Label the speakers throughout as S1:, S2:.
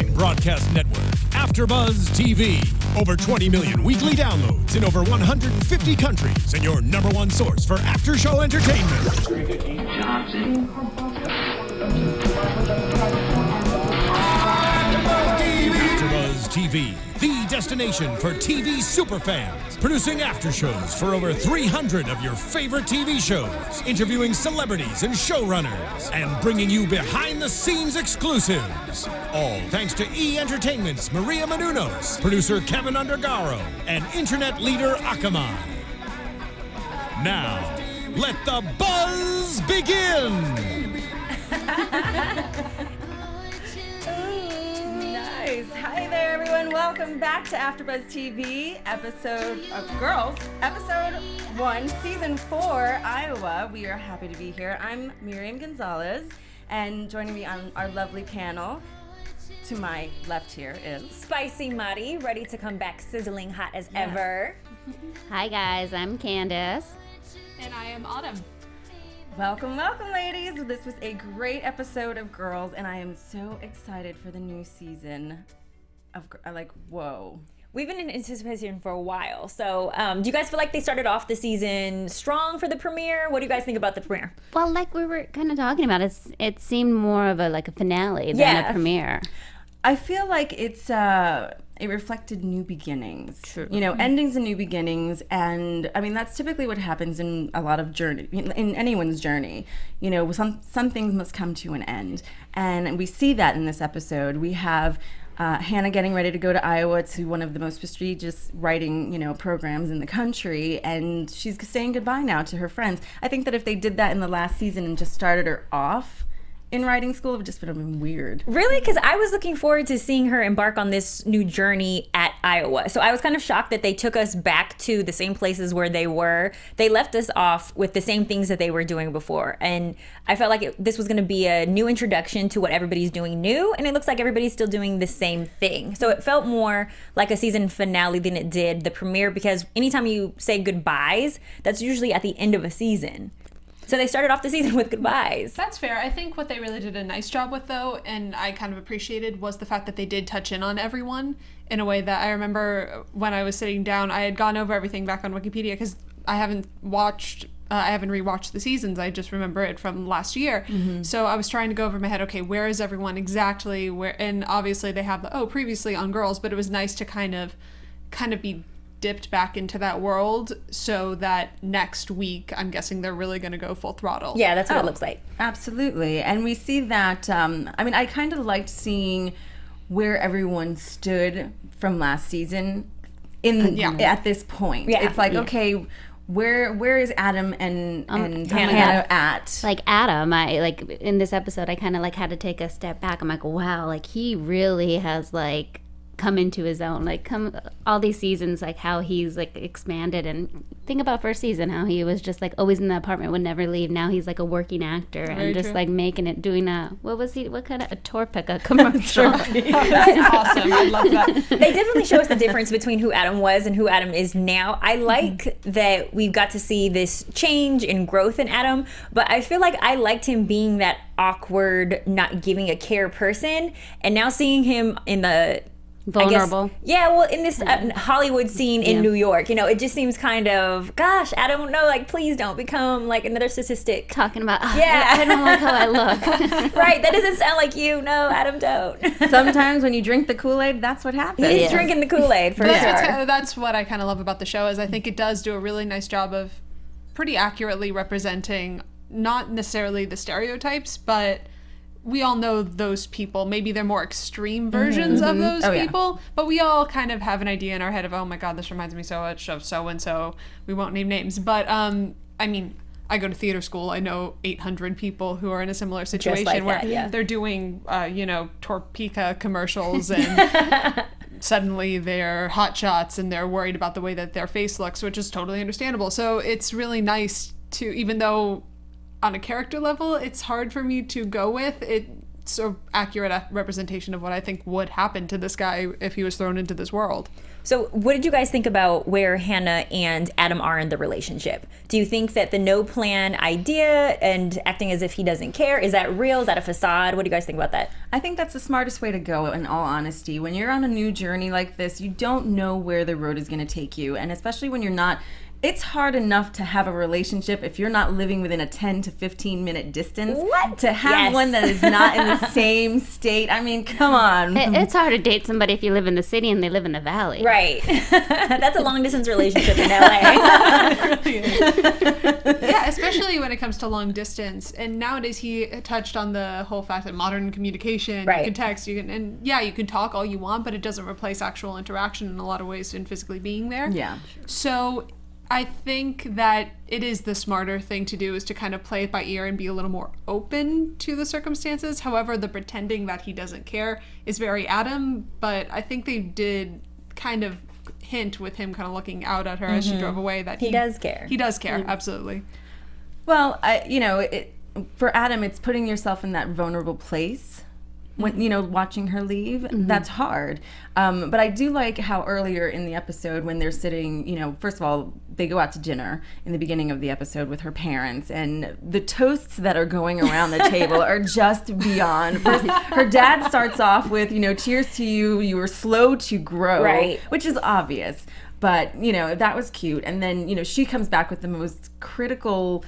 S1: online broadcast network, AFTERBUZZ TV. Over 20 million weekly downloads in over 150 countries, and your number one source for after-show entertainment. AFTERBUZZ TV, the destination for TV superfans. Producing aftershows for over 300 of your favorite TV shows. Interviewing celebrities and showrunners. And bringing you behind-the-scenes exclusives. All thanks to E! Entertainment's Maria Menounos, producer Kevin Undergaro, and internet leader Akamai. Now, let the buzz begin!
S2: Hi there, everyone. Welcome back to AfterBuzz TV, episode 1, season 4, Iowa. We are happy to be here. I'm Miriam Gonzalez, and joining me on our lovely panel, to my left here is
S3: Spicy Marnie, ready to come back sizzling hot as ever.
S4: Hi guys, I'm Candice.
S5: And I am Autumn.
S2: Welcome, ladies. This was a great episode of Girls, and I am so excited for the new season of, whoa.
S3: We've been in anticipation for a while, so do you guys feel like they started off the season strong for the premiere? What do you guys think about the premiere?
S4: Well, like we were kind of talking about, it seemed more of a finale than a premiere.
S2: I feel like it reflected new beginnings.
S4: True.
S2: You know, endings and new beginnings, and I mean that's typically what happens in a lot of in anyone's journey. You know, some things must come to an end, and we see that in this episode. We have Hannah getting ready to go to Iowa to one of the most prestigious writing, programs in the country, and she's saying goodbye now to her friends. I think that if they did that in the last season and just started her off in writing school, it would just been weird.
S3: Really? Because I was looking forward to seeing her embark on this new journey at Iowa. So I was kind of shocked that they took us back to the same places where they were. They left us off with the same things that they were doing before. And I felt like this was going to be a new introduction to what everybody's doing new. And it looks like everybody's still doing the same thing. So it felt more like a season finale than it did the premiere, because anytime you say goodbyes, that's usually at the end of a season. So they started off the season with goodbyes.
S5: That's fair. I think what they really did a nice job with, though, and I kind of appreciated, was the fact that they did touch in on everyone in a way that I remember when I was sitting down, I had gone over everything back on Wikipedia because I haven't rewatched the seasons. I just remember it from last year. Mm-hmm. So I was trying to go over my head, okay, where is everyone exactly? Where? And obviously they have previously on Girls, but it was nice to kind of be dipped back into that world, so that next week I'm guessing they're really going to go full throttle.
S3: Yeah, that's what it looks like.
S2: Absolutely. And we see that, I kind of liked seeing where everyone stood from last season at this point. Yeah. It's like, okay, where is Adam and Hannah at?
S4: Like Adam, in this episode, I kind of had to take a step back. I'm like, wow, he really has come into his own, all these seasons, how he's expanded. And think about first season, how he was just always in the apartment, would never leave. Now he's a working actor. Very and just true. Making it, doing what kind of a Torpica commercial.
S5: That's awesome. I love that.
S3: They definitely show us the difference between who Adam was and who Adam is now. I like that we've got to see this change and growth in Adam, but I feel like I liked him being that awkward, not giving a care person, and now seeing him in the
S4: vulnerable.
S3: In this Hollywood scene in New York, it just seems kind of, gosh, I don't know, please don't become another statistic.
S4: Talking about, I don't like how I look.
S3: Right, that doesn't sound like you. No, Adam, don't.
S2: Sometimes when you drink the Kool-Aid, that's what happens.
S3: He's drinking the Kool-Aid, for sure.
S5: That's what I kind of love about the show, is I think it does do a really nice job of pretty accurately representing, not necessarily the stereotypes, but we all know those people. Maybe they're more extreme versions of those people, but we all kind of have an idea in our head of, oh my God, this reminds me so much of so-and-so. We won't name names, but I go to theater school. I know 800 people who are in a similar situation where they're doing, Torpica commercials, and suddenly they're hot shots and they're worried about the way that their face looks, which is totally understandable. So it's really nice to, even though on a character level it's hard for me to go with it, so accurate representation of what I think would happen to this guy if he was thrown into this world.
S3: So what did you guys think about where Hannah and Adam are in the relationship? Do you think that the no plan idea and acting as if he doesn't care, is that real? Is that a facade? What do you guys think about that?
S2: I think that's the smartest way to go, in all honesty. When you're on a new journey like this, you don't know where the road is going to take you. And especially when you're not, it's hard enough to have a relationship if you're not living within a 10 to 15 minute distance.
S3: What?
S2: To have one that is not in the same state. I mean, come on.
S4: It's hard to date somebody if you live in the city and they live in the valley.
S3: Right. That's a long distance relationship in LA.
S5: Yeah, especially when it comes to long distance. And nowadays he touched on the whole fact that modern communication,
S3: Right.
S5: you can text, you can talk all you want, but it doesn't replace actual interaction in a lot of ways and physically being there.
S2: Yeah.
S5: So I think that it is the smarter thing to do is to kind of play it by ear and be a little more open to the circumstances. However, the pretending that he doesn't care is very Adam, but I think they did kind of hint with him kind of looking out at her as she drove away that
S3: He does care.
S5: He does care, absolutely.
S2: Well, for Adam, it's putting yourself in that vulnerable place. When watching her leave, that's hard. But I do like how earlier in the episode when they're sitting, first of all, they go out to dinner in the beginning of the episode with her parents, and the toasts that are going around the table are just beyond. First, her dad starts off with, cheers to you, you were slow to grow,
S3: Right.
S2: which is obvious. But, that was cute. And then, she comes back with the most critical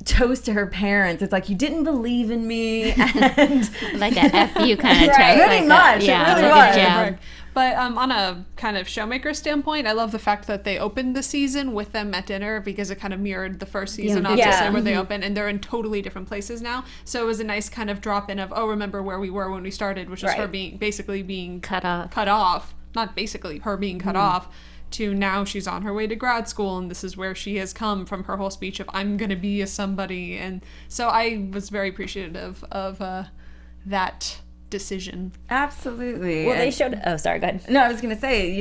S2: toast to her parents. It's like, you didn't believe in me, and
S4: Like a F you kind of toast.
S2: Pretty
S4: like
S2: much,
S4: yeah,
S2: it really
S4: like
S2: was.
S4: a jab.
S5: But on a kind of showmaker standpoint, I love the fact that they opened the season with them at dinner because it kind of mirrored the first season,
S4: Yeah.
S5: obviously,
S3: Yeah.
S5: where they open, and they're in totally different places now. So it was a nice kind of drop in of, remember where we were when we started, which was
S3: Right.
S5: her being
S4: Cut off.
S5: cut off. Not basically, her being cut off. To now she's on her way to grad school, and this is where she has come from her whole speech of I'm gonna be a somebody. And so I was very appreciative of that decision.
S2: absolutely.
S3: Well, they
S2: And-
S3: showed... Oh, sorry, go ahead.
S2: No, I was going to say,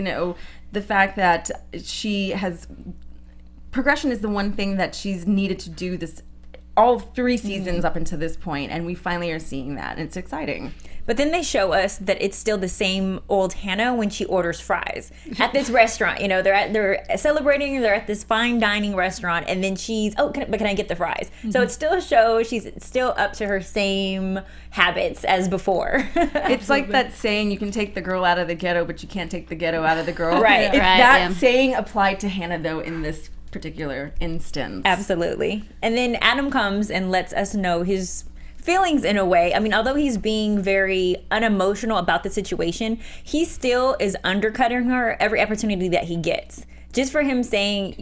S2: the fact that she has progression is the one thing that she's needed to do this all 3 seasons up until this point, and we finally are seeing that, and it's exciting.
S3: But then they show us that it's still the same old Hannah when she orders fries at this restaurant. They're celebrating. They're at this fine dining restaurant, and then she's can I get the fries? So it still shows she's still up to her same habits as before.
S2: It's like that saying, you can take the girl out of the ghetto, but you can't take the ghetto out of the girl.
S3: Right.
S2: It's
S4: Right,
S2: that
S4: yeah.
S2: saying applied to Hannah, though, in this particular instance.
S3: Absolutely. And then Adam comes and lets us know his feelings in a way. I mean, although he's being very unemotional about the situation, he still is undercutting her every opportunity that he gets. Just for him saying,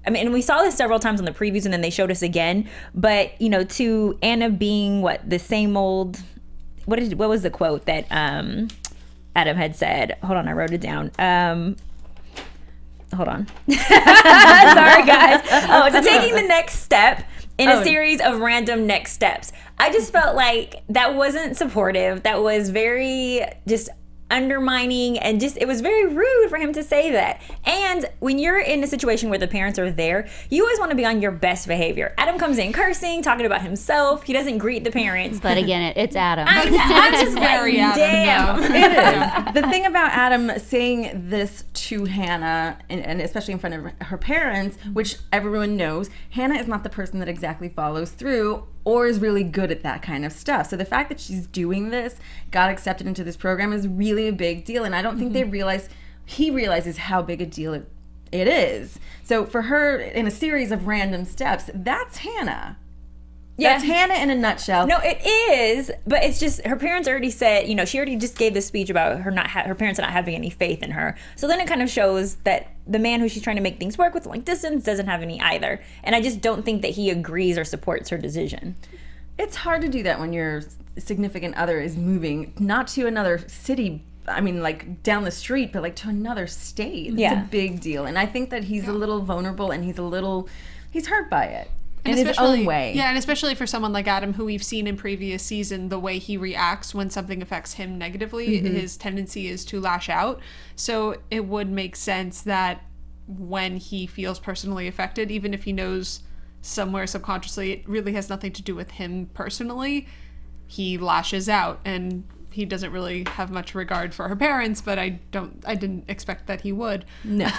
S3: and we saw this several times on the previews and then they showed us again, but, to Anna being the same old, what was the quote that Adam had said? Hold on, I wrote it down. Hold on. Sorry, guys. Oh, so taking the next step in a series of random next steps. I just felt like that wasn't supportive. That was very just undermining, and just it was very rude for him to say that. And when you're in a situation where the parents are there, you always want to be on your best behavior. Adam comes in cursing, talking about himself. He doesn't greet the parents.
S4: But again, it's Adam.
S3: I'm just
S5: Very
S3: like,
S5: Adam,
S3: damn.
S2: It is. The thing about Adam saying this to Hannah, and especially in front of her parents, which everyone knows, Hannah is not the person that exactly follows through or is really good at that kind of stuff. So the fact that she's doing this, got accepted into this program, is really a big deal. And I don't think he realizes how big a deal it is. So for her, in a series of random steps, that's Hannah.
S3: Yeah.
S2: That's Hannah in a nutshell.
S3: No, it is, but it's just her parents already said, she already just gave this speech about her her parents not having any faith in her. So then it kind of shows that the man who she's trying to make things work with, like distance, doesn't have any either. And I just don't think that he agrees or supports her decision.
S2: It's hard to do that when your significant other is moving, not to another city, I mean, like down the street, but like to another state. It's
S3: Yeah.
S2: a big deal. And I think that he's a little vulnerable, and he's hurt by it.
S5: And
S2: in his own way.
S5: Yeah, and especially for someone like Adam, who we've seen in previous season, the way he reacts when something affects him negatively, his tendency is to lash out. So it would make sense that when he feels personally affected, even if he knows somewhere subconsciously it really has nothing to do with him personally, he lashes out, and he doesn't really have much regard for her parents, but I didn't expect that he would.
S2: No.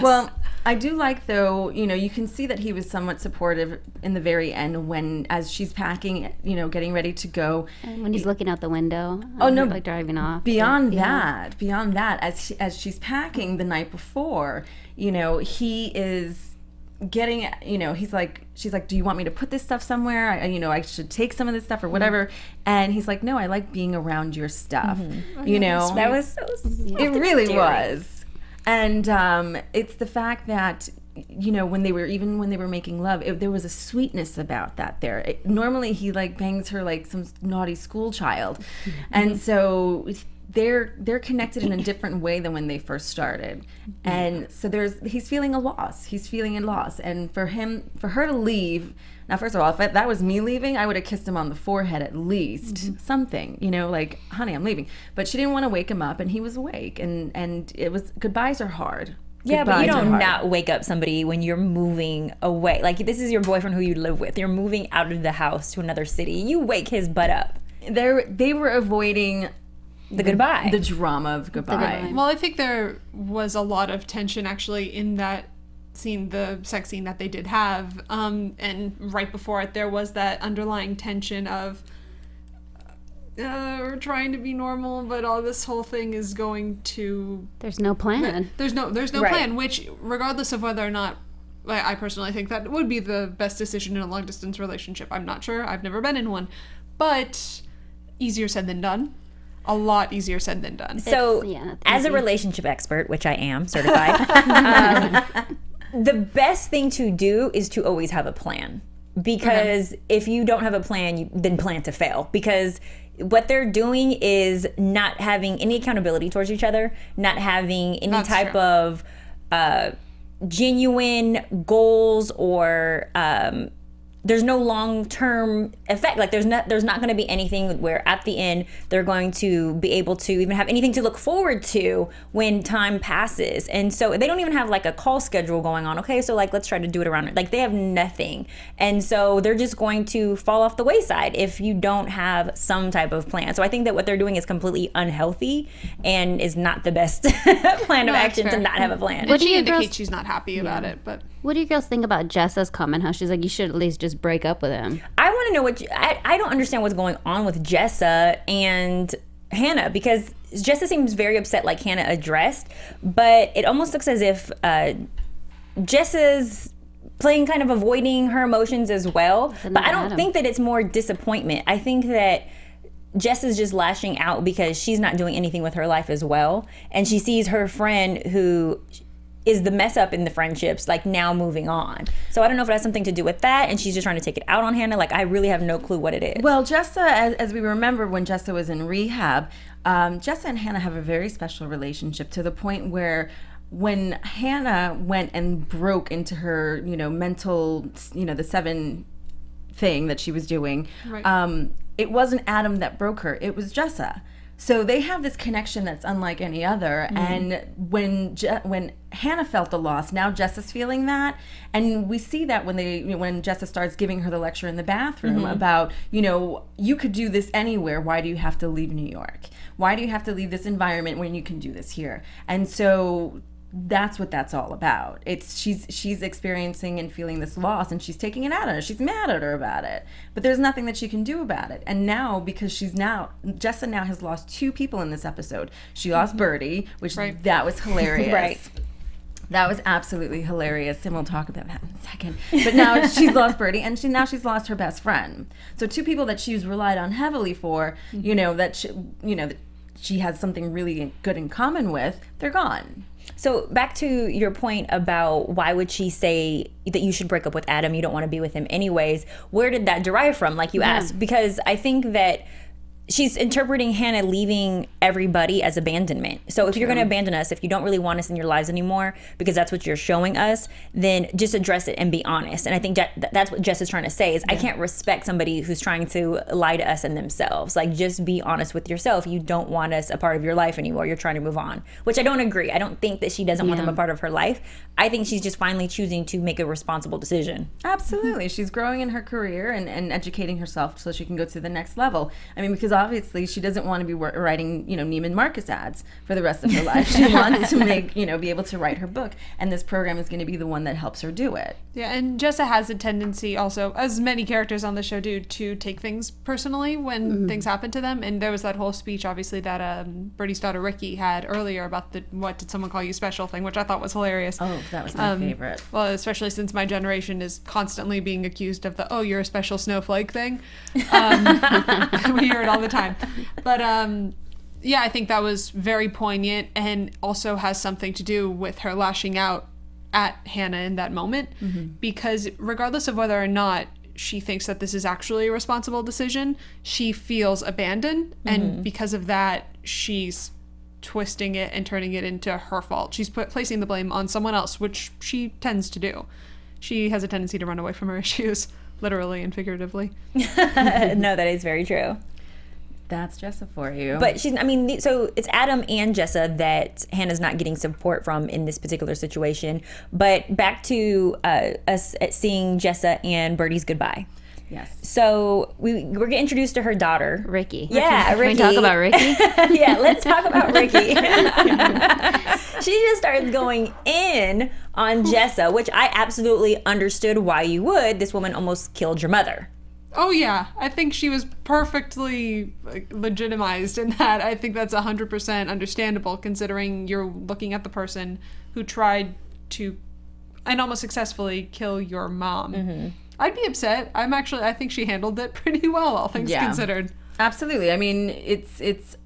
S2: Well, I do like, though, you can see that he was somewhat supportive in the very end when, as she's packing, getting ready to go.
S4: And when he's looking out the window.
S2: Oh, no.
S4: Like driving off.
S2: Beyond that, as she's packing the night before, he is getting, she's like, do you want me to put this stuff somewhere? I should take some of this stuff or whatever. And he's like, no, I like being around your stuff.
S3: That was so sweet.
S2: It really was. And it's the fact that, when they were making love, there was a sweetness about that there. Normally he like bangs her like some naughty school child. And so they're connected in a different way than when they first started. And so he's feeling a loss. And for her to leave, now first of all, if that was me leaving, I would have kissed him on the forehead at least. Something, like, honey, I'm leaving. But she didn't want to wake him up, and he was awake, and it was, goodbyes are hard.
S3: Yeah, but you don't not wake up somebody when you're moving away. Like, this is your boyfriend who you live with. You're moving out of the house to another city. You wake his butt up.
S2: They were avoiding
S3: the goodbye.
S2: The drama of goodbye.
S5: Well, I think there was a lot of tension actually in that scene, the sex scene that they did have. And right before it, there was that underlying tension of we're trying to be normal, but all this whole thing is going to...
S4: There's no plan.
S5: There's no plan, which regardless of whether or not, I personally think that would be the best decision in a long distance relationship. I'm not sure. I've never been in one. But easier said than done. A lot easier said than done.
S3: So, as a relationship expert, which I am certified, the best thing to do is to always have a plan. Because if you don't have a plan, then plan to fail. Because what they're doing is not having any accountability towards each other, not having any type of genuine goals or... there's no long-term effect. Like, there's not going to be anything where at the end they're going to be able to even have anything to look forward to when time passes. And so they don't even have like a call schedule going on. Okay, so like, let's try to do it around it. Like, they have nothing. And so they're just going to fall off the wayside if you don't have some type of plan. So I think that what they're doing is completely unhealthy and is not the best plan of action to not have a plan.
S5: What do you indicate she's not happy about it, but...
S4: What do you girls think about Jessa's comment? How she's like, you should at least just break up with him.
S3: I want to know I don't understand what's going on with Jessa and Hannah, because Jessa seems very upset, like Hannah addressed, but it almost looks as if Jessa's playing kind of avoiding her emotions as well. But I don't think that it's more disappointment. I think that Jessa's just lashing out because she's not doing anything with her life as well, and she sees her friend who is the mess up in the friendships, like, now moving on. So I don't know if it has something to do with that, and she's just trying to take it out on Hannah. Like, I really have no clue what it is.
S2: Well, Jessa, as we remember when Jessa was in rehab, Jessa and Hannah have a very special relationship, to the point where when Hannah went and broke into her, mental, the 7 thing that she was doing, it wasn't Adam that broke her, it was Jessa. So they have this connection that's unlike any other. And when Hannah felt the loss, now Jessa's feeling that. And we see that when Jessa starts giving her the lecture in the bathroom about, you could do this anywhere. Why do you have to leave New York? Why do you have to leave this environment when you can do this here? And so that's what that's all about. It's she's experiencing and feeling this loss, and she's taking it out on her. She's mad at her about it, but there's nothing that she can do about it. And now, because Jessa now has lost 2 people in this episode. She lost Birdie, which that was hilarious. That was absolutely hilarious, and we'll talk about that in a second. But now she's lost Birdie, and she's lost her best friend. So 2 people that she's relied on heavily for, that she has something really good in common with, they're gone.
S3: So back to your point about why would she say that you should break up with Adam, you don't want to be with him anyways, where did that derive from, like you asked? Because I think that she's interpreting Hannah leaving everybody as abandonment. So if you're going to abandon us, if you don't really want us in your lives anymore, because that's what you're showing us, then just address it and be honest. And I think that's what Jess is trying to say is I can't respect somebody who's trying to lie to us and themselves. Like, just be honest with yourself. You don't want us a part of your life anymore. You're trying to move on, which I don't agree. I don't think that she doesn't want them a part of her life. I think she's just finally choosing to make a responsible decision.
S2: Absolutely. She's growing in her career and educating herself so she can go to the next level. I mean, because obviously she doesn't want to be writing, Neiman Marcus ads for the rest of her life. She wants to make, be able to write her book. And this program is going to be the one that helps her do it.
S5: Yeah, and Jessa has a tendency also, as many characters on the show do, to take things personally when things happen to them. And there was that whole speech, obviously, that Birdie's daughter Ricky had earlier about the "what did someone call you special" thing, which I thought was hilarious.
S2: Oh, that was my favorite.
S5: Well, especially since my generation is constantly being accused of the "oh, you're a special snowflake" thing. We hear it all the time. But yeah, I think that was very poignant and also has something to do with her lashing out at Hannah in that moment, because regardless of whether or not she thinks that this is actually a responsible decision, she feels abandoned, and because of that, she's twisting it and turning it into her fault. She's placing the blame on someone else, which she tends to do. She has a tendency to run away from her issues, literally and figuratively.
S3: No, that is very true.
S2: That's Jessa for you.
S3: But so it's Adam and Jessa that Hannah's not getting support from in this particular situation. But back to us seeing Jessa and Birdie's goodbye.
S2: Yes.
S3: So we're getting introduced to her daughter,
S4: Ricky.
S3: Yeah, Ricky.
S4: Can we talk about Ricky?
S3: Yeah, let's talk about Ricky. She just started going in on Jessa, which I absolutely understood why you would. This woman almost killed your mother.
S5: Oh yeah, I think she was perfectly legitimized in that. I think that's 100% understandable, considering you're looking at the person who tried to, and almost successfully, kill your mom. I'd be upset. I think she handled it pretty well, all things considered.
S2: Absolutely. I mean, it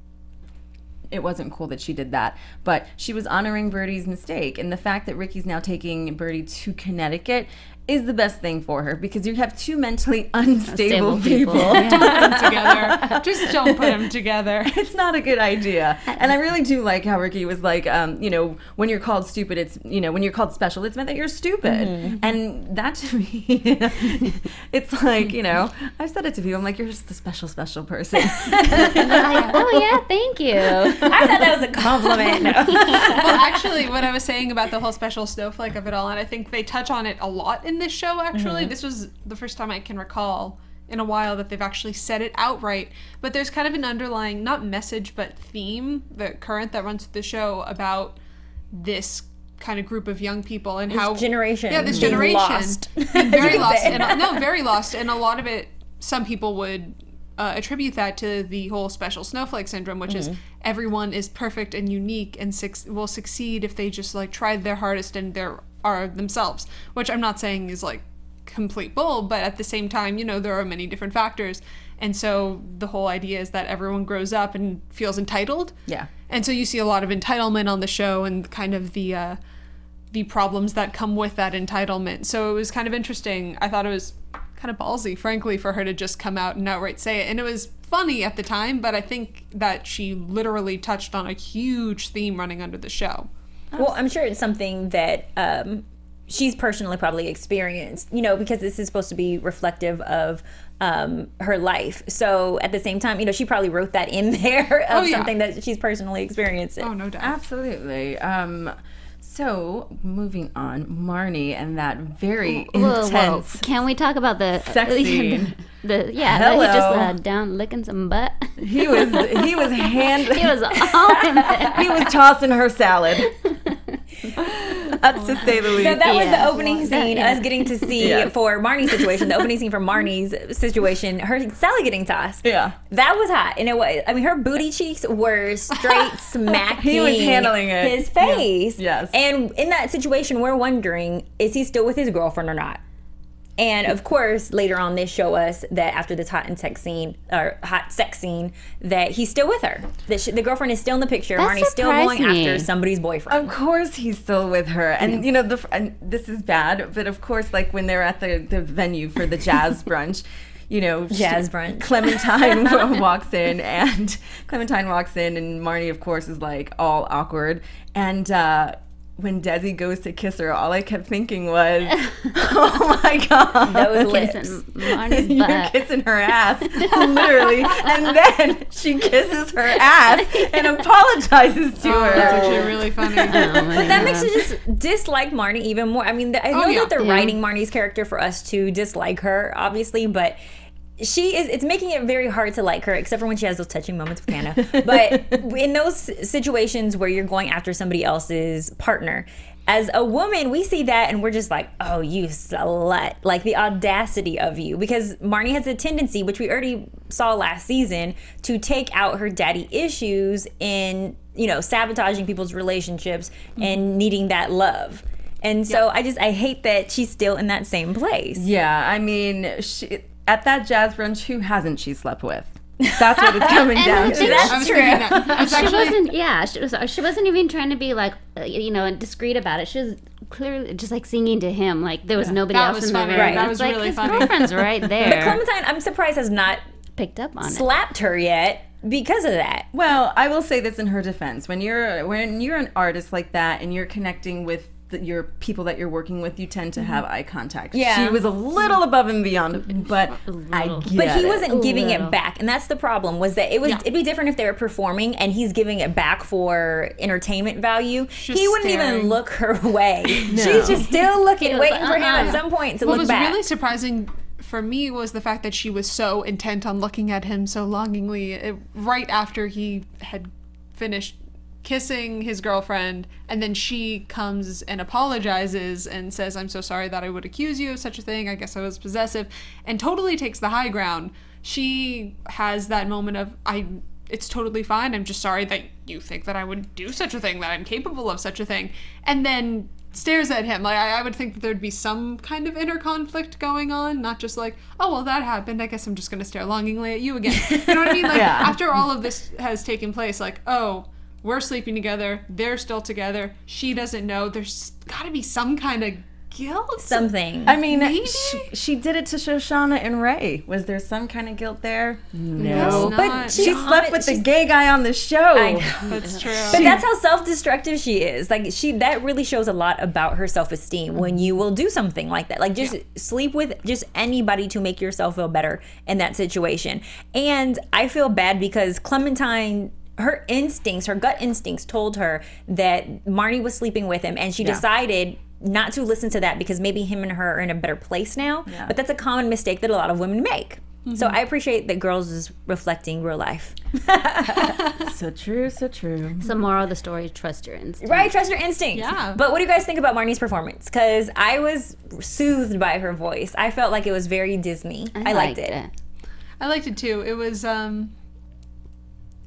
S2: wasn't cool that she did that, but she was honoring Birdie's mistake, and the fact that Ricky's now taking Birdie to Connecticut is the best thing for her, because you have two mentally unstable people.
S5: Don't put them together. Just don't put them together.
S2: It's not a good idea. And I really do like how Ricky was like, when you're called stupid, it's, when you're called special, it's meant that you're stupid. And that to me, it's like, I've said it to people. I'm like, you're just the special person.
S4: Oh yeah, thank you.
S3: I thought that was a compliment. No.
S5: Well, actually, what I was saying about the whole special snowflake of it all, and I think they touch on it a lot in this show, actually. This was the first time I can recall in a while that they've actually said it outright. But there's kind of an underlying, not message, but theme, the current that runs through the show about this kind of group of young people and how
S3: generation.
S5: Yeah, this
S3: being
S5: generation.
S3: Lost.
S5: Very lost. Very lost. And a lot of it, some people would attribute that to the whole special snowflake syndrome, which is everyone is perfect and unique and will succeed if they just tried their hardest and are themselves, which I'm not saying is complete bull, but at the same time, there are many different factors. And so the whole idea is that everyone grows up and feels entitled.
S2: Yeah. And
S5: so you see a lot of entitlement on the show and kind of the problems that come with that entitlement. So it was kind of interesting. I thought it was kind of ballsy, frankly, for her to just come out and outright say it. And it was funny at the time, but I think that she literally touched on a huge theme running under the show.
S3: Well, I'm sure it's something that she's personally probably experienced, because this is supposed to be reflective of her life. So at the same time, she probably wrote that in there of something that she's personally experienced.
S5: Oh, no doubt.
S2: Absolutely. So, moving on, Marnie and that very intense.
S4: Can we talk about the
S2: sex scene?
S4: He just down licking some butt.
S2: He was
S4: He was all in there.
S2: He was tossing her salad. That's to say the least.
S3: So that was the opening scene, us getting to see for Marnie's situation, the opening scene for Marnie's situation, her salad getting tossed.
S2: Yeah.
S3: That was hot. And it was, her booty cheeks were straight smacking
S2: He was handling it.
S3: His face.
S2: Yeah. Yes.
S3: And in that situation, we're wondering, is he still with his girlfriend or not? And of course, later on, they show us that after this hot sex scene, that he's still with her. That the girlfriend is still in the picture.
S4: That
S3: Marnie's still going
S4: surprised me.
S3: after somebody's boyfriend.
S2: Of course he's still with her. And, and this is bad, but of course, when they're at the venue for the jazz brunch,
S3: Jazz brunch.
S2: Clementine walks in, and Marnie, of course, is like all awkward. And when Desi goes to kiss her, all I kept thinking was, oh my God.
S3: Those lips.
S4: Marnie's
S2: You're
S4: butt.
S2: kissing her ass, literally. And then she kisses her ass and apologizes to her.
S5: That's actually really funny.
S3: But that makes you just dislike Marnie even more. I mean, I know that they're writing Marnie's character for us to dislike her, obviously, but it's making it very hard to like her, except for when she has those touching moments with Hannah. But in those situations where you're going after somebody else's partner, as a woman, we see that and we're just like, oh, you slut. Like the audacity of you. Because Marnie has a tendency, which we already saw last season, to take out her daddy issues in, sabotaging people's relationships and needing that love. And so I hate that she's still in that same place.
S2: Yeah, I mean, at that jazz brunch, who hasn't she slept with? That's what it's coming down to.
S3: That's true.
S4: She wasn't even trying to be like, discreet about it. She was clearly just like singing to him, like there was nobody
S5: That
S4: else
S5: was
S4: in the
S5: funny.
S4: room.
S5: Right. That
S4: It's
S5: was
S4: like
S5: really
S4: his
S5: funny.
S4: girlfriend's right there.
S3: But Clementine, I'm surprised, has not
S4: picked up on it.
S3: slapped her yet because of that.
S2: Well, I will say this in her defense: when you're an artist like that and you're connecting with your people that you're working with, you tend to have eye contact.
S3: Yeah.
S2: She was a little above and beyond, but I get
S3: But he
S2: it.
S3: wasn't giving
S4: little.
S3: it back, and that's the problem. Was that it'd be different if they were performing and he's giving it back for entertainment value.
S5: Just
S3: He wouldn't
S5: staring.
S3: even look her way.
S2: No.
S3: She's just still looking,
S4: was
S3: waiting
S4: like,
S3: for him at some point to
S5: What
S3: look
S5: was
S3: back.
S5: really surprising for me was the fact that she was so intent on looking at him so longingly right after he had finished kissing his girlfriend, and then she comes and apologizes and says, I'm so sorry that I would accuse you of such a thing, I guess I was possessive, and totally takes the high ground. She has that moment of, it's totally fine, I'm just sorry that you think that I would do such a thing, that I'm capable of such a thing, and then stares at him. Like I would think that there'd be some kind of inner conflict going on, not just like, oh well, that happened, I guess I'm just gonna stare longingly at you again. You know what I mean? Like after all of this has taken place, like, oh, we're sleeping together, they're still together, she doesn't know, there's gotta be some kind of guilt.
S3: Something.
S2: I mean,
S5: Maybe?
S2: she did it to Shoshanna and Ray. Was there some kind of guilt there?
S5: No.
S3: But
S2: She slept with the gay guy on the show.
S3: I know.
S5: That's true.
S3: But that's how self-destructive she is. Like that really shows a lot about her self-esteem when you will do something like that. Like just sleep with just anybody to make yourself feel better in that situation. And I feel bad because Clementine, her gut instincts told her that Marnie was sleeping with him, and she decided not to listen to that because maybe him and her are in a better place now.
S2: Yeah.
S3: But that's a common mistake that a lot of women make. So I appreciate that Girls is reflecting real life.
S2: So true, so true.
S4: So moral of the story, trust your instinct.
S3: Right, trust your instincts.
S5: Yeah.
S3: But what do you guys think about Marnie's performance? Because I was soothed by her voice. I felt like it was very Disney. I liked it.
S5: I liked it too.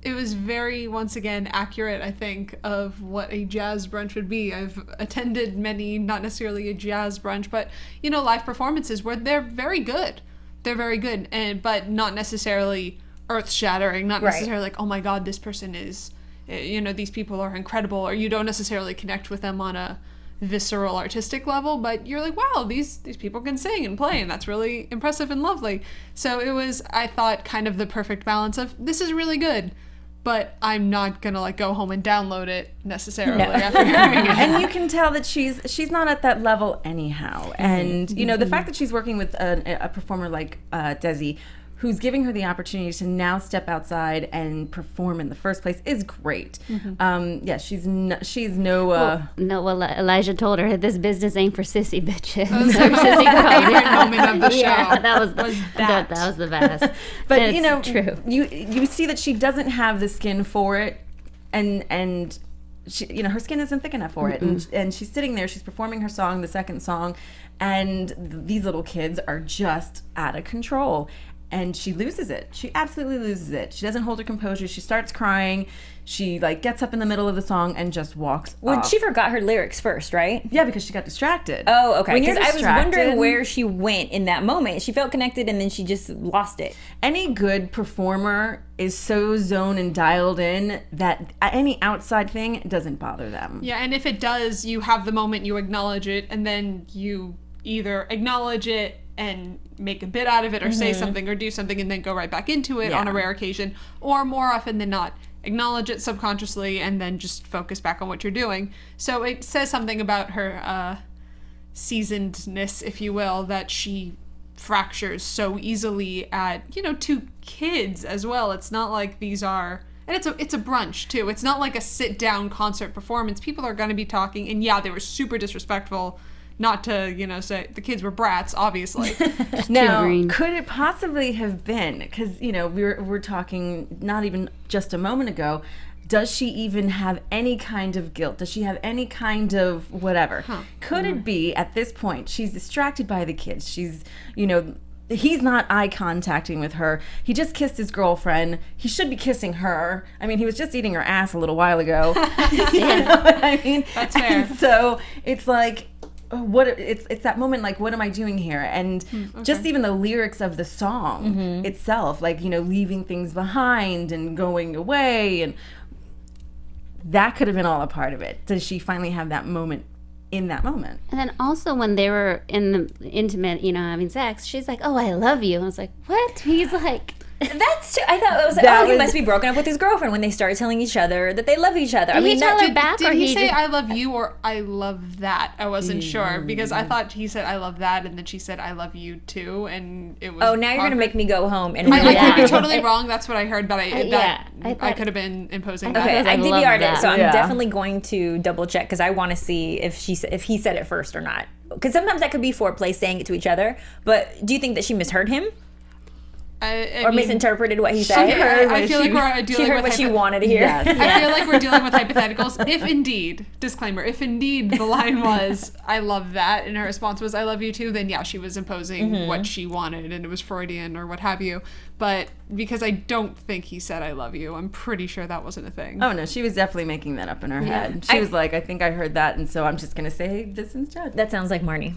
S5: It was very, once again, accurate, I think, of what a jazz brunch would be. I've attended many, not necessarily a jazz brunch, but, live performances where they're very good. They're very good, but not necessarily earth-shattering, not necessarily like, oh my God, this person is, these people are incredible, or you don't necessarily connect with them on a visceral artistic level, but you're like, wow, these people can sing and play, and that's really impressive and lovely. So it was, I thought, kind of the perfect balance of, this is really good, but I'm not gonna go home and download it necessarily after hearing it.
S2: And you can tell that she's not at that level anyhow. And the fact that she's working with a performer like Desi, who's giving her the opportunity to now step outside and perform in the first place is great. She's no.
S4: Elijah told her this business ain't for sissy bitches.
S5: That was my favorite moment of the show.
S4: Yeah, that was
S5: that.
S4: that was the best.
S2: But
S4: It's true.
S2: you see that she doesn't have the skin for it, and she, her skin isn't thick enough for it, and she's sitting there, she's performing her song, the second song, and these little kids are just out of control. And she loses it. She absolutely loses it. She doesn't hold her composure. She starts crying. She gets up in the middle of the song and just walks off.
S3: She forgot her lyrics first, right?
S2: Yeah, because she got distracted.
S3: Oh, okay.
S2: When you're
S3: Because I was wondering
S2: distracted-
S3: where she went in that moment. She felt connected and then she just lost it.
S2: Any good performer is so zoned and dialed in that any outside thing doesn't bother them.
S5: Yeah, and if it does, you have the moment, you acknowledge it, and then you either acknowledge it and make a bit out of it or say something or do something and then go right back into it on a rare occasion, or more often than not acknowledge it subconsciously and then just focus back on what you're doing. So it says something about her seasonedness, if you will, that she fractures so easily at, you know, 2 kids as well. It's not like these are, and it's a brunch too. It's not like a sit down concert performance. People are going to be talking, and yeah, they were super disrespectful. Not to, you know, say the kids were brats, obviously.
S2: Now, could it possibly have been, because, you know, we're talking not even just a moment ago, does she even have any kind of guilt? Does she have any kind of whatever? Could it be at this point she's distracted by the kids? She's, you know, he's not eye contacting with her. He just kissed his girlfriend. He should be kissing her. I mean, he was just eating her ass a little while ago. You know what I mean?
S5: That's fair.
S2: And so it's like, it's that moment, like, what am I doing here? And just even the lyrics of the song itself, like, you know, leaving things behind and going away, and that could have been all a part of it. Does she finally have that moment in that moment?
S4: And then also when they were in the intimate, you know, having sex, she's like, "Oh, I love you." I was like, "What?" He's like,
S3: That's true. I thought it was like, oh, he must be broken up with his girlfriend when they started telling each other that they love each other.
S4: Did he tell her back,
S5: did
S4: or
S5: he
S4: he
S5: say
S4: just...
S5: I love you or I love that? I wasn't sure, because I thought he said I love that and then she said I love you too, and it was
S3: Oh, now you're going to make me go home and
S5: I could be
S4: Yeah.
S5: totally wrong. That's what I heard, but I
S4: thought-
S5: could have been imposing
S3: Okay,
S5: that.
S3: I
S4: love
S3: DVR'd it,
S4: that.
S3: so I'm
S2: Yeah.
S3: definitely going to double check because I want to see if he said it first or not. Because sometimes that could be foreplay saying it to each other. But do you think that she misheard him or
S5: mean,
S3: misinterpreted what he said?
S5: I feel like we're dealing
S3: She heard
S5: with
S3: what she wanted to hear.
S2: Yes.
S5: I feel like we're dealing with hypotheticals. If indeed, disclaimer, if indeed the line was, I love that, and her response was, I love you too, then yeah, she was imposing what she wanted, and it was Freudian or what have you. But because I don't think he said, I love you, I'm pretty sure that wasn't a thing.
S2: Oh, no, she was definitely making that up in her head. She was like, I think I heard that, and so I'm just going to say this instead.
S3: That sounds like Marnie.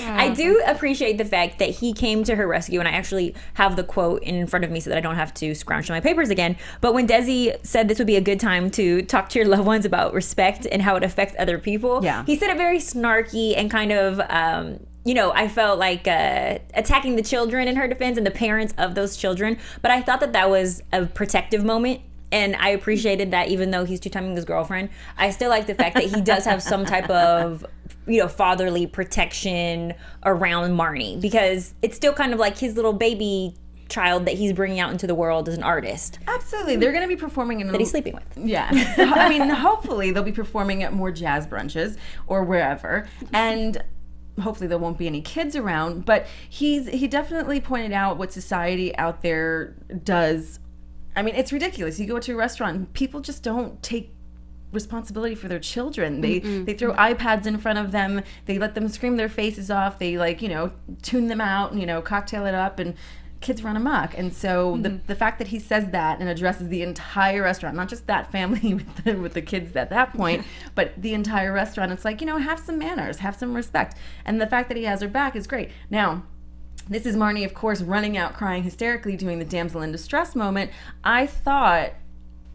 S3: I do appreciate the fact that he came to her rescue, and I actually have the quote in front of me so that I don't have to scrounge my papers again. But when Desi said this would be a good time to talk to your loved ones about respect and how it affects other people, he said it very snarky and kind of, you know, I felt like attacking the children in her defense and the parents of those children. But I thought that that was a protective moment. And I appreciated that, even though he's two-timing his girlfriend, I still like the fact that he does have some type of, you know, fatherly protection around Marnie, because it's still kind of like his little baby child that he's bringing out into the world as an artist.
S2: Absolutely. They're going to be performing in
S3: that he's sleeping with.
S2: Yeah. I mean, hopefully they'll be performing at more jazz brunches or wherever. And hopefully there won't be any kids around. But he definitely pointed out what society out there does. I mean, it's ridiculous. You go to a restaurant, people just don't take responsibility for their children. They throw iPads in front of them. They let them scream their faces off. They, like, you know, tune them out and, you know, cocktail it up, and kids run amok. And so the fact that he says that and addresses the entire restaurant, not just that family with the kids at that point, but the entire restaurant, it's like, you know, have some manners, have some respect. And the fact that he has her back is great. Now, this is Marnie, of course, running out crying hysterically, doing the damsel in distress moment. I thought,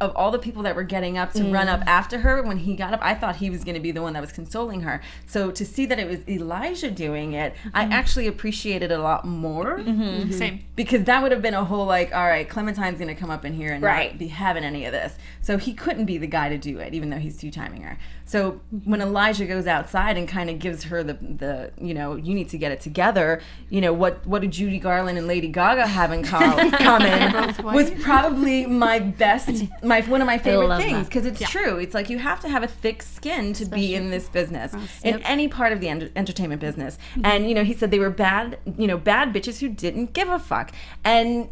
S2: of all the people that were getting up to run up after her, when he got up, I thought he was going to be the one that was consoling her. So to see that it was Elijah doing it, I actually appreciated it a lot more.
S5: Same.
S2: Because that would have been a whole, like, all right, Clementine's going to come up in here and not be having any of this. So he couldn't be the guy to do it, even though he's two-timing her. So when Elijah goes outside and kind of gives her the you know, you need to get it together, you know, what did Judy Garland and Lady Gaga have in common was probably one of my favorite things, because it's true. It's like you have to have a thick skin to be in this business, in any part of the entertainment business. And, you know, he said they were bad bitches who didn't give a fuck. And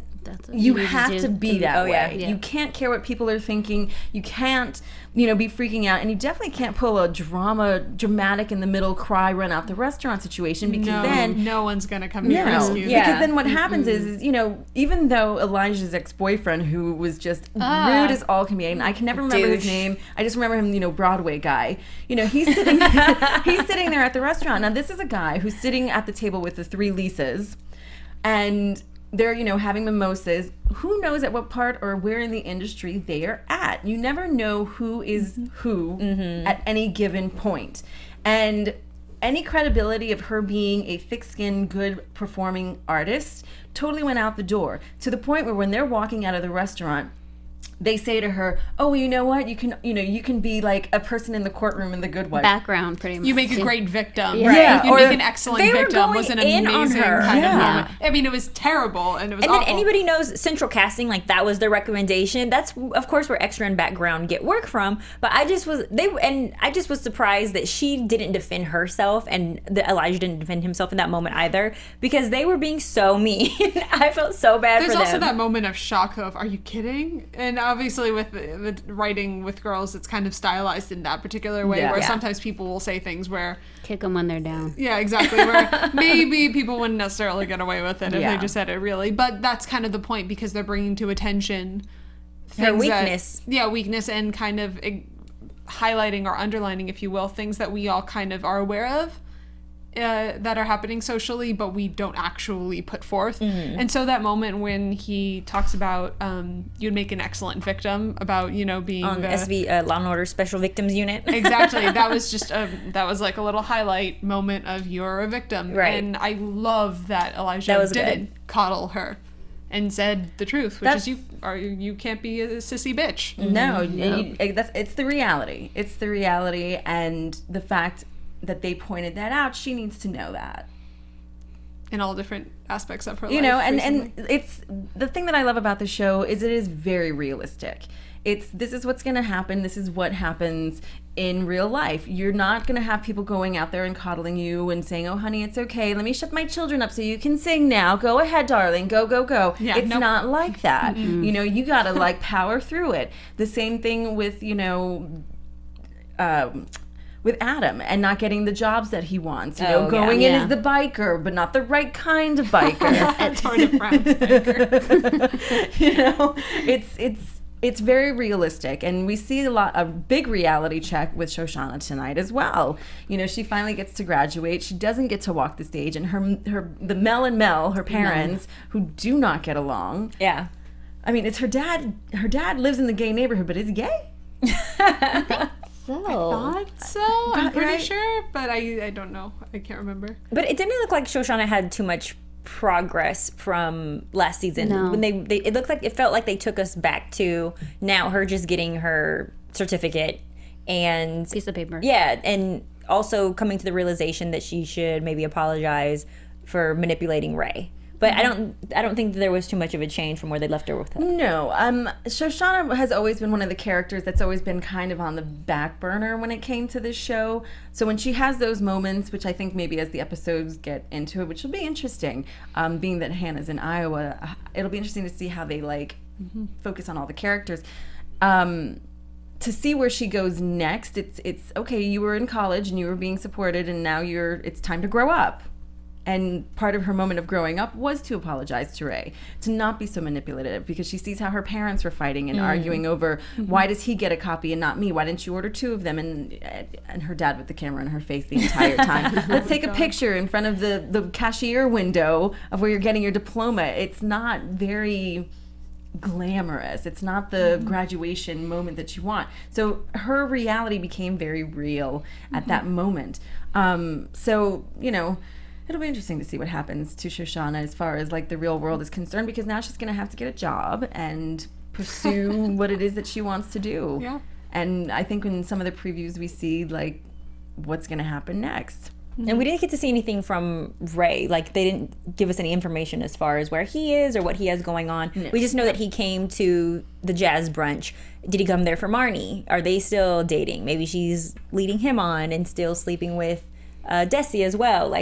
S2: you have to be that way. You can't care what people are thinking. You can't, you know, be freaking out. And you definitely can't pull a dramatic in the middle cry, run out the restaurant situation, because then
S5: no one's going to come to your rescue.
S2: Because then what happens is, you know, even though Elijah's ex-boyfriend, who was just rude as all can be, and I can never remember his name. I just remember him, you know, Broadway guy. You know, he's sitting there at the restaurant. Now, this is a guy who's sitting at the table with the three Lisas, and they're, you know, having mimosas. Who knows at what part or where in the industry they are at? You never know who is who at any given point. And any credibility of her being a thick-skinned, good performing artist totally went out the door, to the point where when they're walking out of the restaurant, they say to her, "Oh, well, you know what? You can be like a person in the courtroom in The Good Wife."
S4: Background, pretty much.
S5: You make a great victim.
S4: Yeah.
S5: Right?
S2: Yeah,
S5: You
S2: or
S5: make an excellent
S3: they were
S5: victim.
S3: going
S5: Was an
S3: in on
S5: amazing
S3: her.
S5: kind of
S2: Yeah.
S5: moment. I mean, it was terrible and it was
S3: And
S5: awful.
S3: then anybody knows Central Casting, like that was their recommendation. That's of course where extra and background get work from. But I just was surprised that she didn't defend herself and that Elijah didn't defend himself in that moment either, because they were being so mean. I felt so bad
S5: There's
S3: for
S5: also
S3: them.
S5: that moment of shock of, are you kidding? And obviously with writing with girls, it's kind of stylized in that particular way,
S2: Yeah.
S5: where
S2: Yeah.
S5: sometimes people will say things where,
S4: Kick them when they're down.
S5: yeah, exactly, where maybe people wouldn't necessarily get away with it if
S2: Yeah.
S5: they just said it really. But that's kind of the point, because they're bringing to attention
S3: Her
S5: things
S3: weakness.
S5: weakness, and kind of highlighting or underlining, if you will, things that we all kind of are aware of. That are happening socially, but we don't actually put forth.
S3: Mm-hmm.
S5: And so that moment when he talks about you'd make an excellent victim, about being
S3: on
S5: the
S3: SV Law and Order Special Victims Unit.
S5: exactly, that was just that was like a little highlight moment of you're a victim.
S3: Right.
S5: And I love that Elijah
S3: That was
S5: didn't
S3: good.
S5: coddle her and said the truth, which
S2: That's-
S5: is you can't be a sissy bitch.
S2: No, it's the reality. It's the reality, and the fact that they pointed that out, she needs to know that.
S5: In all different aspects of her life.
S2: You know, and
S5: recently.
S2: it's the thing that I love about the show is it is very realistic. This is what's going to happen. This is what happens in real life. You're not going to have people going out there and coddling you and saying, "Oh, honey, it's okay. Let me shut my children up so you can sing now. Go ahead, darling. Go, go, go."
S5: Yeah,
S2: it's
S5: nope.
S2: not like that. You got to like power through it. The same thing with, with Adam and not getting the jobs that he wants. Going in
S4: Yeah.
S2: as the biker, but not the right kind of biker.
S5: Tour de France biker.
S2: It's very realistic, and we see a big reality check with Shoshanna tonight as well. She finally gets to graduate. She doesn't get to walk the stage, and the Mel and Mel, her parents, who do not get along.
S3: Yeah.
S2: I mean, it's her dad. Her dad lives in the gay neighborhood, but is he gay?
S4: So,
S5: Thought so. I'm pretty
S2: Right.
S5: sure, but I don't know. I can't remember.
S3: But it didn't look like Shoshana had too much progress from last season.
S4: No.
S3: When it felt like they took us back to now her just getting her certificate and
S4: piece of paper.
S3: yeah, and also coming to the realization that she should maybe apologize for manipulating Ray. But I don't think that there was too much of a change from where they left her with her.
S2: No, Shoshanna has always been one of the characters that's always been kind of on the back burner when it came to this show. So when she has those moments, which I think maybe as the episodes get into it, which will be interesting, being that Hannah's in Iowa, it'll be interesting to see how they focus on all the characters. To see where she goes next, it's okay. You were in college and you were being supported, and now it's time to grow up. And part of her moment of growing up was to apologize to Ray, to not be so manipulative, because she sees how her parents were fighting and arguing over why does he get a copy and not me? Why didn't you order 2 of them? And her dad with the camera in her face the entire time. Let's take a picture in front of the cashier window of where you're getting your diploma. It's not very glamorous. It's not the graduation moment that you want. So her reality became very real at that moment. It'll be interesting to see what happens to Shoshanna as far as the real world is concerned, because now she's going to have to get a job and pursue what it is that she wants to do.
S5: Yeah.
S2: And I think in some of the previews we see what's going to happen next.
S3: And we didn't get to see anything from Ray. They didn't give us any information as far as where he is or what he has going on. No. We just know that he came to the jazz brunch. Did he come there for Marnie? Are they still dating? Maybe she's leading him on and still sleeping with Desi as well.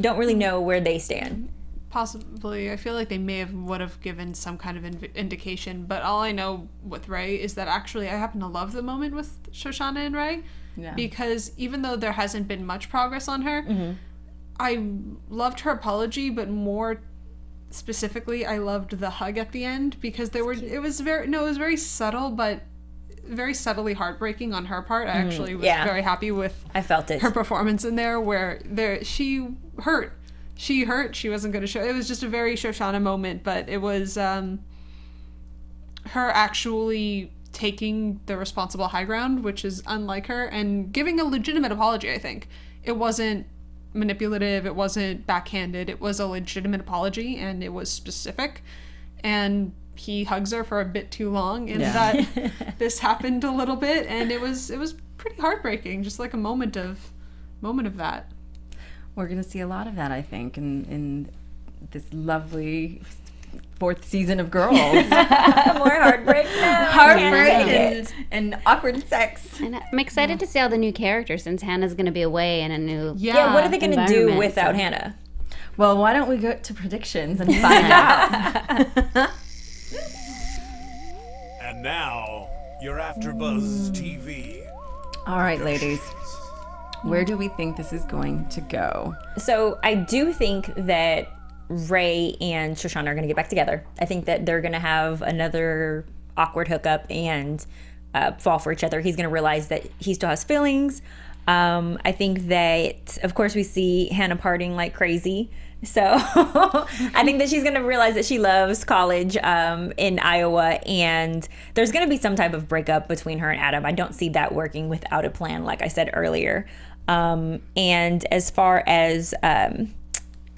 S3: Don't really know where they stand.
S5: Possibly. I feel like they would have given some kind of indication, but all I know with Ray is that actually I happen to love the moment with Shoshanna and Ray.
S2: Yeah.
S5: Because even though there hasn't been much progress on her, I loved her apology, but more specifically, I loved the hug at the end, because it was very subtle, but very subtly heartbreaking on her part. I actually was very happy with
S3: I felt it.
S5: her performance in there, where she hurt. She wasn't going to show. It was just a very Shoshanna moment, but it was her actually taking the responsible high ground, which is unlike her, and giving a legitimate apology, I think. it wasn't manipulative, it wasn't backhanded, it was a legitimate apology, and it was specific. And he hugs her for a bit too long, and that this happened a little bit, and it was pretty heartbreaking, just like a moment of that.
S2: We're gonna see a lot of that, I think, in this lovely 4th season of Girls.
S3: More heartbreak now.
S2: Heartbreak and awkward sex.
S4: And I'm excited to see all the new characters since Hannah's going to be away in a new
S3: Yeah, what are they going to do
S4: environment,
S3: without
S4: so-
S3: Hannah?
S2: Well, why don't we go to predictions and find out?
S1: And now, your AFTERBUZZ TV.
S2: All right, ladies. Where do we think this is going to go?
S3: So I do think that Ray and Shoshanna are going to get back together. I think that they're going to have another awkward hookup and fall for each other. He's going to realize that he still has feelings. I think that, of course, we see Hannah partying like crazy. So I think that she's going to realize that she loves college in Iowa, and there's going to be some type of breakup between her and Adam. I don't see that working without a plan, like I said earlier. And as far as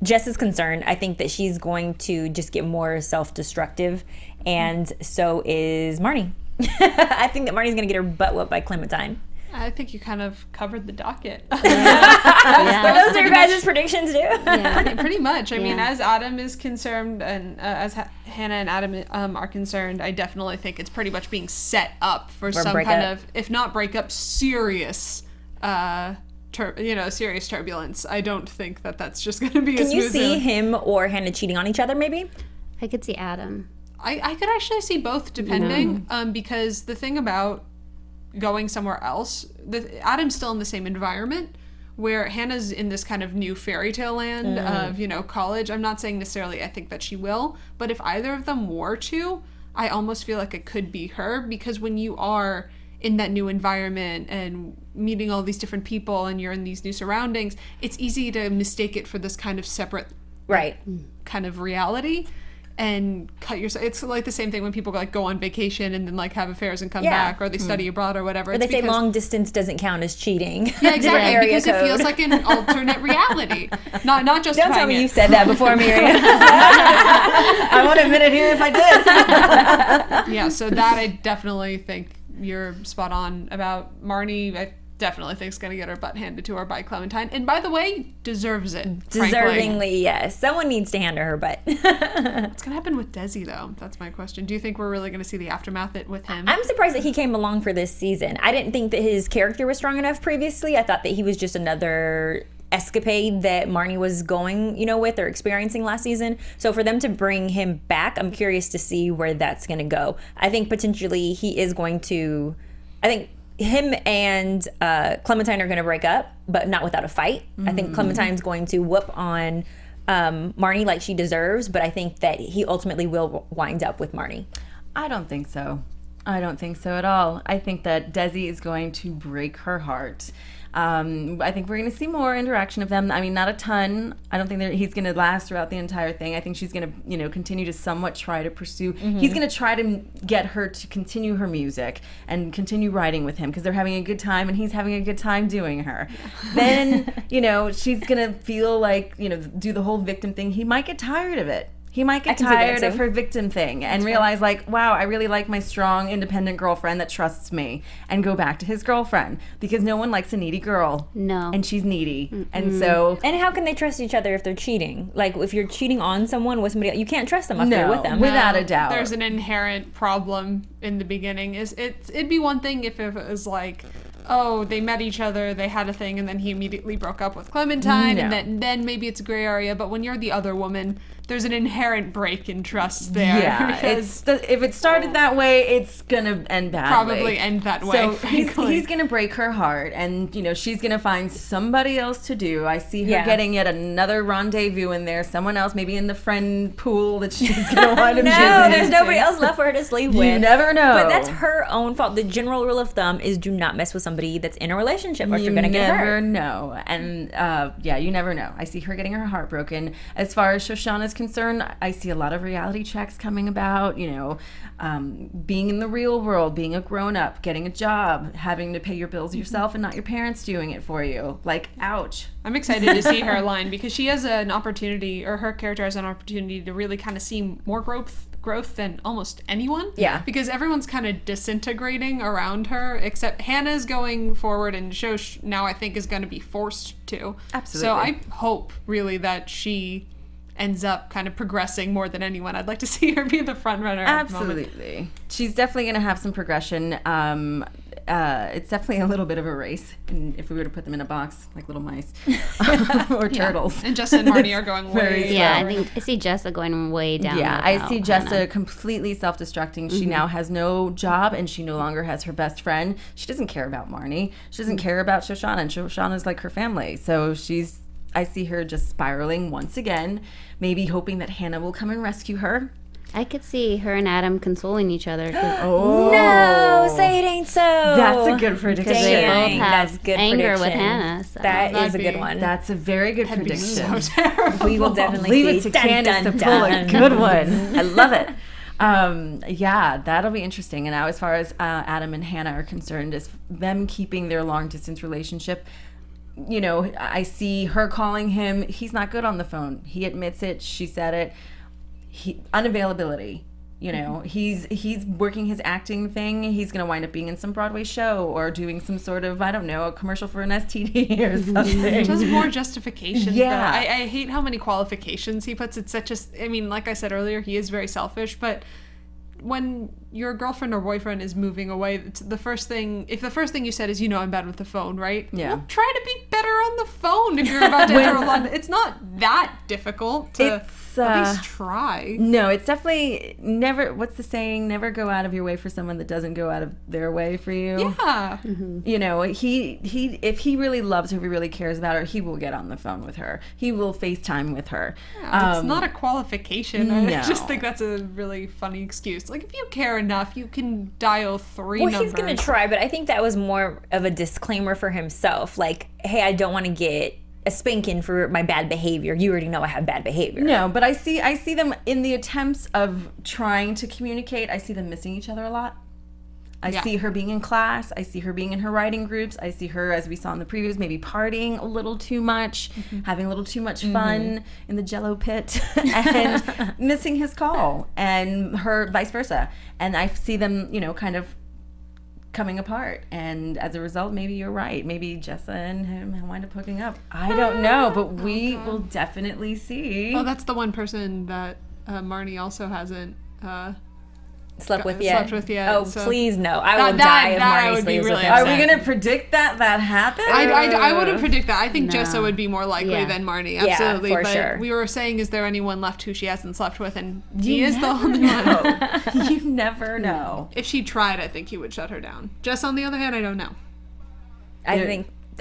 S3: Jess is concerned, I think that she's going to just get more self-destructive, and so is Marnie. I think that Marnie's going to get her butt whooped by Clementine.
S5: I think you kind of covered the docket.
S3: But those are your guys' predictions too?
S4: Yeah.
S5: Pretty much. I mean,
S4: Yeah.
S5: as Adam is concerned, and as Hannah and Adam are concerned, I definitely think it's pretty much being set up for some
S3: breakup.
S5: kind of, if not breakup, serious, serious turbulence. I don't think that that's just going to be.
S3: Can you see him or Hannah cheating on each other? Maybe.
S4: I could see Adam.
S5: I could actually see both, depending, because the thing about going somewhere else, Adam's still in the same environment, where Hannah's in this kind of new fairy tale land of, college. I'm not saying necessarily I think that she will, but if either of them were to, I almost feel like it could be her, because when you are in that new environment and meeting all these different people and you're in these new surroundings, it's easy to mistake it for this kind of separate
S3: Right.
S5: kind of reality and cut yourself. It's like the same thing when people go on vacation and then have affairs and come back, or they study abroad or whatever.
S3: Or they say long distance doesn't count as cheating.
S5: Yeah, exactly.
S3: Area
S5: Because
S3: code.
S5: it feels like an alternate reality. Not just
S3: Don't tell me you said that before, Miriam.
S2: I won't admit it here if I did.
S5: Yeah, so that I definitely think you're spot on about. Marnie, I definitely think is going to get her butt handed to her by Clementine. And by the way, deserves it. Frankly.
S3: Deservingly, yes. Someone needs to hand her butt.
S5: What's going to happen with Desi, though? That's my question. Do you think we're really going to see the aftermath with him?
S3: I'm surprised that he came along for this season. I didn't think that his character was strong enough previously. I thought that he was just another escapade that Marnie was going, with or experiencing last season. So for them to bring him back, I'm curious to see where that's going to go. I think potentially he is going to, him and Clementine are going to break up, but not without a fight. I think Clementine's going to whoop on Marnie like she deserves, but I think that he ultimately will wind up with Marnie.
S2: I don't think so. I don't think so at all. I think that Desi is going to break her heart. I think we're going to see more interaction of them. I mean, not a ton. I don't think that he's going to last throughout the entire thing. I think she's going to, continue to somewhat try to pursue. He's going to try to get her to continue her music and continue writing with him because they're having a good time and he's having a good time doing her. Then, she's going to feel like, do the whole victim thing. He might get tired of it. He might get tired of her victim thing and realize wow, I really like my strong, independent girlfriend that trusts me, and go back to his girlfriend because no one likes a needy girl.
S4: No.
S2: And she's needy. And so...
S3: And how can they trust each other if they're cheating? Like, if you're cheating on someone with somebody else, you can't trust them after you're with them.
S2: Without a doubt.
S5: There's an inherent problem in the beginning. It'd be one thing if it was oh, they met each other, they had a thing, and then he immediately broke up with Clementine, and then maybe it's a gray area. But when you're the other woman, there's an inherent break in trust there.
S2: Yeah,
S5: because
S2: if it started that way, it's gonna end badly.
S5: Probably end that way.
S2: So he's gonna break her heart, and she's gonna find somebody else to do. I see her getting yet another rendezvous in there. Someone else, maybe in the friend pool that she's gonna wind up.
S3: No, there's nobody else left for her to sleep with.
S2: You never know.
S3: But that's her own fault. The general rule of thumb is do not mess with somebody that's in a relationship, or you're gonna get hurt.
S2: You never know, and you never know. I see her getting her heart broken. As far as Shoshana's concerned, I see a lot of reality checks coming about, you know, being in the real world, being a grown-up, getting a job, having to pay your bills yourself and not your parents doing it for you. Like, ouch.
S5: I'm excited to see her line because she has an opportunity, or her character has an opportunity to really kind of see more growth than almost anyone.
S2: Yeah.
S5: Because everyone's kind of disintegrating around her, except Hannah's going forward, and Shosh now I think is going to be forced to.
S2: Absolutely.
S5: So I hope really that she ends up kind of progressing more than anyone. I'd like to see her be the front runner.
S2: Absolutely. She's definitely going to have some progression. It's definitely a little bit of a race, and if we were to put them in a box like little mice or turtles.
S5: And Jessa and Marnie are going way.
S4: Yeah, I see Jessa going way down.
S2: Yeah, I see Jessa
S4: Hannah.
S2: completely self-destructing. She now has no job, and she no longer has her best friend. She doesn't care about Marnie. She doesn't care about Shoshanna, and Shoshana's like her family. So I see her just spiraling once again, maybe hoping that Hannah will come and rescue her.
S4: I could see her and Adam consoling each other.
S3: No, say it ain't so.
S2: That's a good prediction.
S4: Because they both
S3: Dang,
S4: have
S3: that's good
S4: anger with
S3: prediction.
S4: Hannah. So.
S3: That is a
S5: That'd
S3: good
S5: be-
S3: one.
S2: That's a very good
S5: That'd be
S2: prediction.
S5: so terrible.
S3: We will definitely
S2: Leave
S3: see.
S2: it to
S3: Dun,
S2: Candice
S3: dun,
S2: to pull a
S3: dun.
S2: good one. I love it. Yeah, that'll be interesting. And now as far as Adam and Hannah are concerned, is them keeping their long distance relationship, you know, I see her calling him. He's not good on the phone. He admits it. She said it. Unavailability. You know, he's working his acting thing. He's going to wind up being in some Broadway show or doing some sort of, I don't know, a commercial for an STD or something.
S5: Just more justifications.
S2: Yeah.
S5: though. I hate how many qualifications he puts. It's such a, I mean, like I said earlier, he is very selfish, but when your girlfriend or boyfriend is moving away, it's the first thing, if the first thing you said is, you know, I'm bad with the phone, right?
S2: Yeah.
S5: Well, try to be better on the phone if you're about to enter a London. It's not that difficult to at least try.
S2: No, it's definitely never, what's the saying? Never go out of your way for someone that doesn't go out of their way for you.
S5: Yeah.
S2: You know, he if he really loves her, if he really cares about her, he will get on the phone with her. He will FaceTime with her.
S5: It's not a qualification. I
S2: no.
S5: just think that's a really funny excuse. Like, if you care enough, you can dial 3
S3: Well,
S5: numbers.
S3: he's going to try, but I think that was more of a disclaimer for himself. Like, hey, I don't want to get a spanking for my bad behavior. You already know I have bad behavior.
S2: No, but I see them in the attempts of trying to communicate. I see them missing each other a lot. I see her being in class. I see her being in her writing groups. I see her, as we saw in the previews, maybe partying a little too much, having a little too much fun in the Jello pit, and missing his call, and her vice versa. And I see them, you know, kind of coming apart, and as a result, maybe you're right. Maybe Jessa and him wind up hooking up. I don't know, but we will definitely see.
S5: Oh, that's the one person that Marnie also hasn't
S3: Slept with yet. Oh,
S5: so-
S3: please no. I will
S5: That-
S3: die if
S5: that I
S3: Marnie
S5: would be
S3: sleeps with
S5: really
S3: him.
S2: Are we
S5: upset.
S2: going to predict that happens?
S5: I wouldn't predict that. I think
S4: No.
S5: Jessa would be more likely
S4: Yeah.
S5: than Marnie.
S3: Yeah,
S5: Absolutely.
S3: for
S5: but
S3: sure.
S5: we were saying, is there anyone left who she hasn't slept with? And he is the only one.
S2: You never know.
S5: If she tried, I think he would shut her down. Jess, on the other hand, I don't know.
S3: I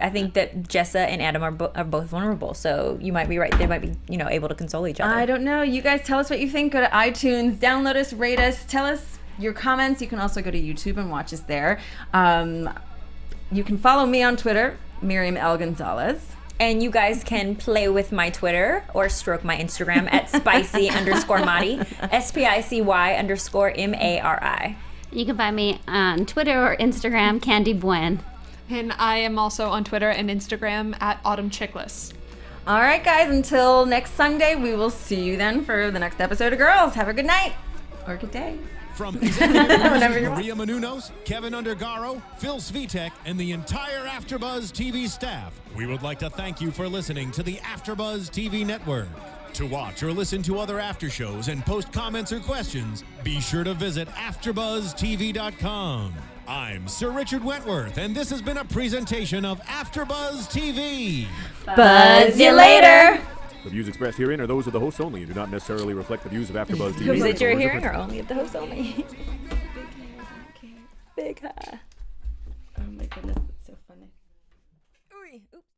S3: think that Jessa and Adam are both vulnerable, so you might be right. They might be, you know, able to console each other.
S2: I don't know. You guys tell us what you think. Go to iTunes, download us, rate us, tell us your comments. You can also go to YouTube and watch us there. You can follow me on Twitter, Miriam L. Gonzalez.
S3: And you guys can play with my Twitter or stroke my Instagram at spicy_Mari, SPICY_MARI.
S4: You can find me on Twitter or Instagram, Candy Buen.
S5: And I am also on Twitter and Instagram at Autumn Chiklis.
S2: All right, guys, until next Sunday, we will see you then for the next episode of Girls. Have a good night or good day.
S1: From executive producers Maria Menounos, Kevin Undergaro, Phil Svitek, and the entire AfterBuzz TV staff, we would like to thank you for listening to the AfterBuzz TV network. To watch or listen to other after shows and post comments or questions, be sure to visit AfterBuzzTV.com. I'm Sir Richard Wentworth, and this has been a presentation of AfterBuzz TV.
S2: Buzz you later.
S6: The views expressed herein are those of the hosts only and do not necessarily reflect the views of AfterBuzz TV.
S3: Who's
S6: or
S3: it
S6: its
S3: you're
S6: owners
S3: hearing, or
S6: principals.
S3: only of the host only? Big ha.
S2: Oh my goodness, it's so funny.
S3: Oops.